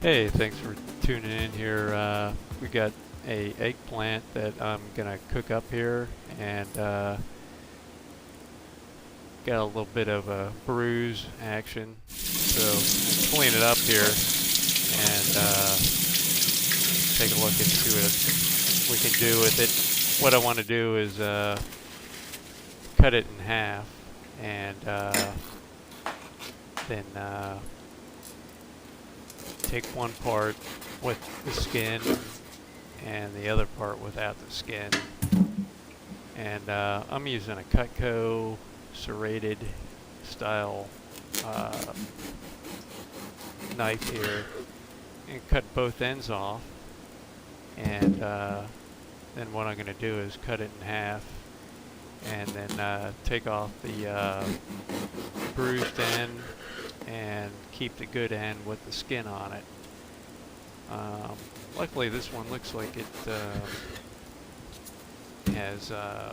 Hey, thanks for tuning in here. We got a eggplant that I'm gonna cook up here, and got a little bit of a bruise action. So I'm clean it up here and take a look and see what we can do with it. What I want to do is cut it in half and then take one part with the skin and the other part without the skin. And I'm using a Cutco serrated style uh, knife here, and cut both ends off. And then what I'm going to do is cut it in half, and then take off the bruised end and keep the good end with the skin on it. Luckily, this one looks like it has, the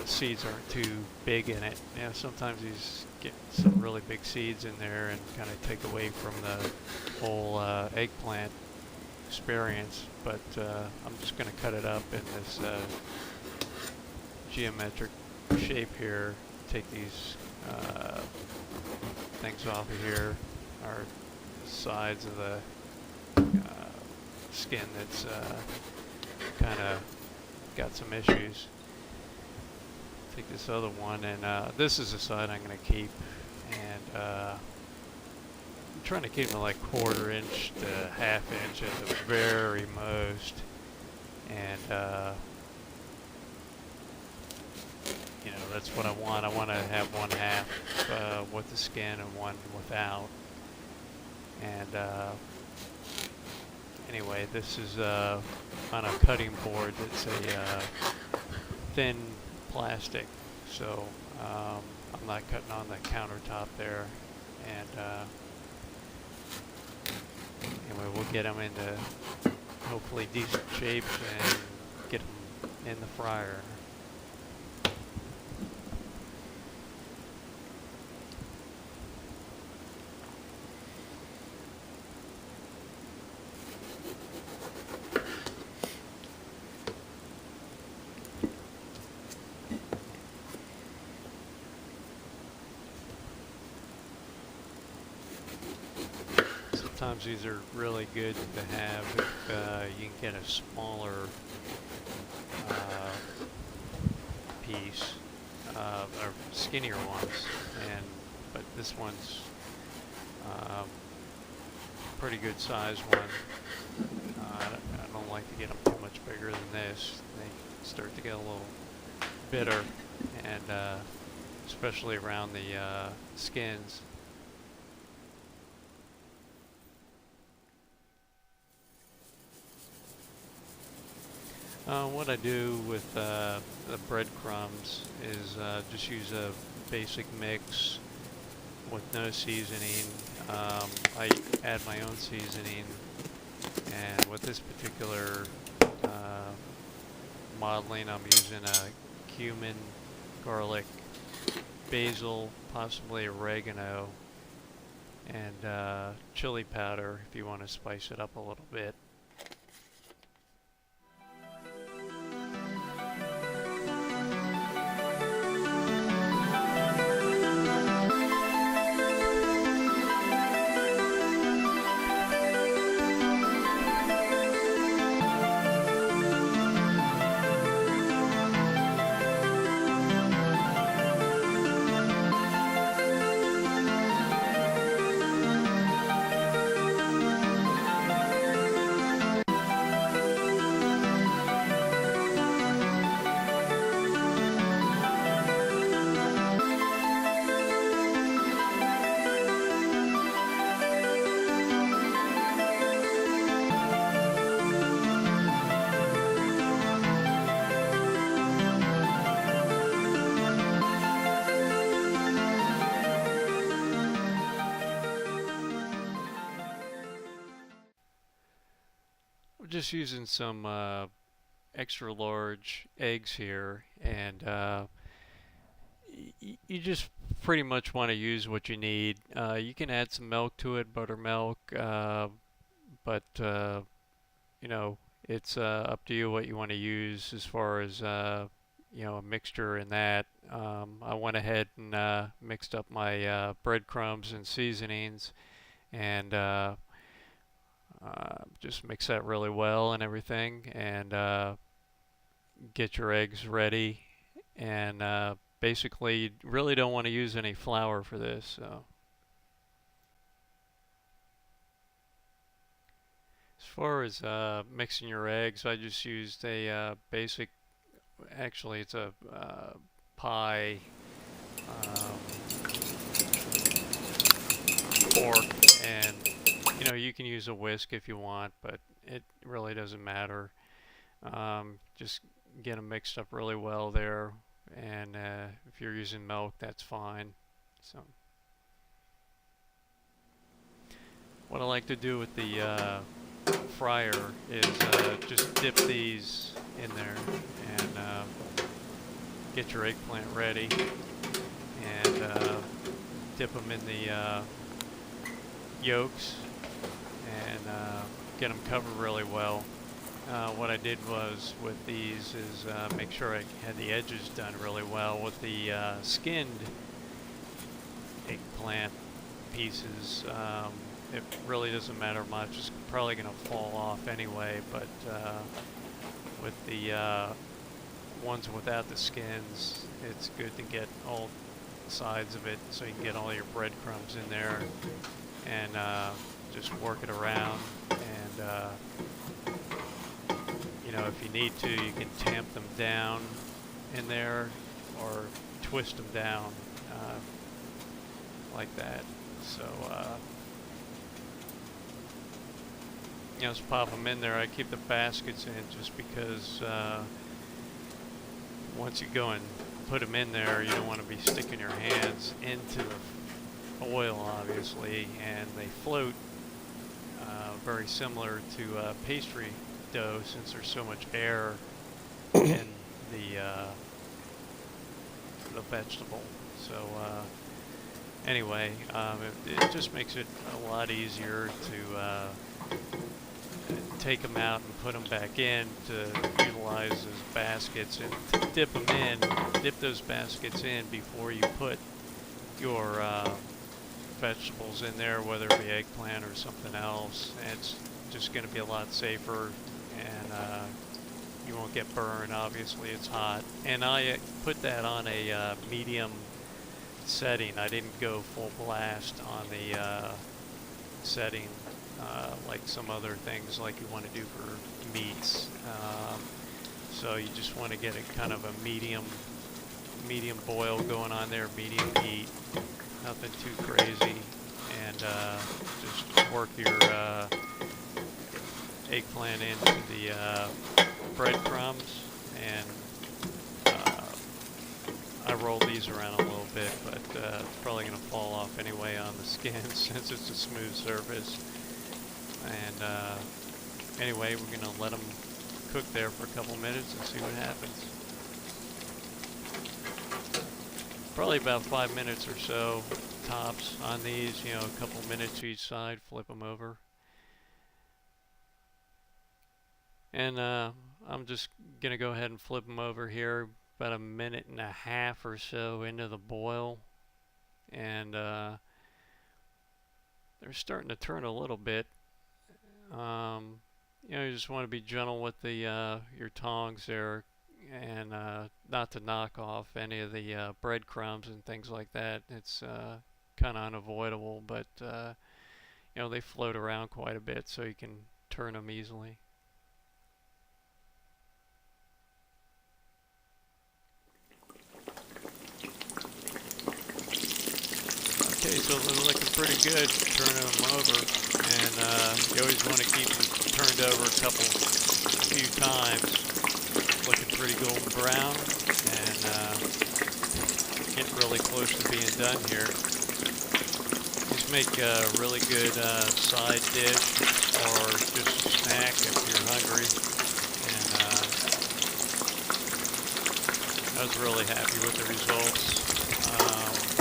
seeds aren't too big in it. Sometimes these get some really big seeds in there and kind of take away from the whole eggplant experience. But I'm just going to cut it up in this geometric shape here. Take these things off of here, or sides of the skin that's kind of got some issues. Take this other one, and this is the side I'm going to keep, and I'm trying to keep them like 1/4 inch to 1/2 inch at the very most, and that's what I want. I want to have 1/2 with the skin and one without. And anyway, this is on a cutting board that's a thin plastic, so I'm not cutting on the countertop there. And anyway, we'll get them into hopefully decent shapes and get them in the fryer. Sometimes these are really good to have if you can get a smaller piece, or skinnier ones. But this one's pretty good size one. I don't like to get them too much bigger than this. They start to get a little bitter, and especially around the skins. What I do with the breadcrumbs is just use a basic mix with no seasoning. I add my own seasoning, and with this particular modeling, I'm using a cumin, garlic, basil, possibly oregano, and chili powder if you want to spice it up a little bit. We're just using some extra large eggs here, and you just pretty much want to use what you need. You can add some milk to it, buttermilk, but you know, it's up to you what you want to use as far as you know, a mixture in that. I went ahead and mixed up my breadcrumbs and seasonings, and just mix that really well and everything, and get your eggs ready. And basically, you really don't want to use any flour for this. So, as far as mixing your eggs, I just used a basic. Actually, it's a pie fork, and you know, you can use a whisk if you want, but it really doesn't matter. Just get them mixed up really well there, and if you're using milk, that's fine. So, what I like to do with the fryer is just dip these in there and get your eggplant ready, and dip them in the yolks, and get them covered really well. What I did was with these is make sure I had the edges done really well. With the skinned eggplant pieces, it really doesn't matter much. It's probably going to fall off anyway, but with the ones without the skins, it's good to get all sides of it so you can get all your breadcrumbs in there, and just work it around. And you know, if you need to, you can tamp them down in there or twist them down like that. So you know, just pop them in there. I keep the baskets in just because once you go and put them in there, you don't want to be sticking your hands into the oil, obviously, and they float very similar to pastry dough, since there's so much air in the vegetable. So anyway, it just makes it a lot easier to take them out and put them back in to utilize as baskets, and to dip those baskets in before you put your vegetables in there, whether it be eggplant or something else. It's just going to be a lot safer, and you won't get burned. Obviously, it's hot, and I put that on a medium setting. I didn't go full blast on the setting like some other things like you want to do for meats. So you just want to get a kind of a medium boil going on there, medium heat, nothing too crazy, and just work your eggplant into the breadcrumbs, and I roll these around a little bit, but it's probably going to fall off anyway on the skin since it's a smooth surface. And anyway, we're going to let them cook there for a couple minutes and see what happens. Probably about 5 minutes or so tops on these, you know, a couple minutes each side, flip them over. And I'm just going to go ahead and flip them over here about a minute and a half or so into the boil. And they're starting to turn a little bit. You know, you just want to be gentle with the your tongs there, and not to knock off any of the breadcrumbs and things like that. It's kind of unavoidable, but you know, they float around quite a bit, so you can turn them easily. Okay, so they're looking pretty good, turning them over, and you always want to keep them turned over a few times. Looking pretty golden brown, and getting really close to being done here. These make a really good side dish, or just a snack if you're hungry. And I was really happy with the results.